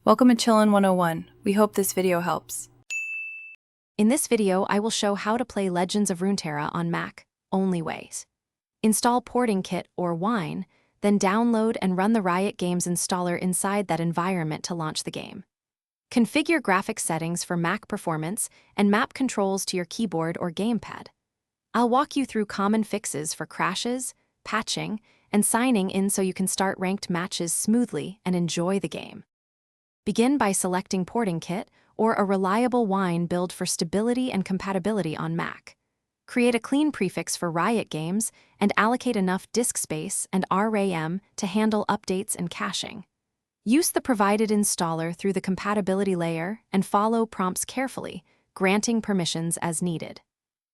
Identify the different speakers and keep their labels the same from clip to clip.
Speaker 1: Welcome to Chillin' 101. We hope this video helps.
Speaker 2: In this video, I will show how to play Legends of Runeterra on Mac, only ways. Install Porting Kit or Wine, then download and run the Riot Games installer inside that environment to launch the game. Configure graphics settings for Mac performance and map controls to your keyboard or gamepad. I'll walk you through common fixes for crashes, patching, and signing in so you can start ranked matches smoothly and enjoy the game. Begin by selecting Porting Kit or a reliable wine build for stability and compatibility on Mac. Create a clean prefix for Riot Games and allocate enough disk space and RAM to handle updates and caching. Use the provided installer through the compatibility layer and follow prompts carefully, granting permissions as needed.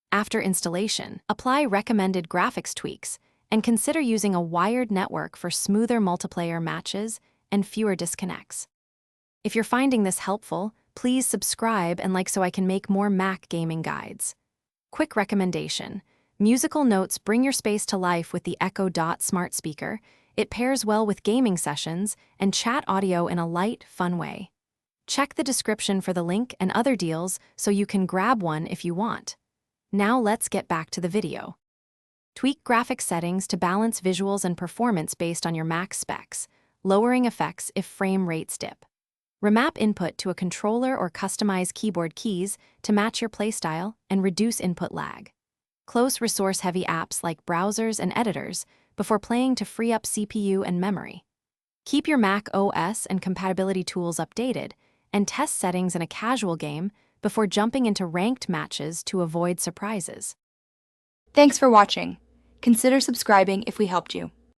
Speaker 2: After installation, apply recommended graphics tweaks and consider using a wired network for smoother multiplayer matches and fewer disconnects. If you're finding this helpful, please subscribe and like so I can make more Mac gaming guides. Quick recommendation: musical notes bring your space to life with the Echo Dot smart speaker. It pairs well with gaming sessions and chat audio in a light, fun way. Check the description for the link and other deals so you can grab one if you want. Now let's get back to the video. Tweak graphics settings to balance visuals and performance based on your Mac specs, lowering effects if frame rates dip. Remap input to a controller or customize keyboard keys to match your playstyle and reduce input lag. Close resource-heavy apps like browsers and editors before playing to free up CPU and memory. Keep your Mac OS and compatibility tools updated, and test settings in a casual game before jumping into ranked matches to avoid surprises.
Speaker 3: Thanks for watching. Consider subscribing if we helped you.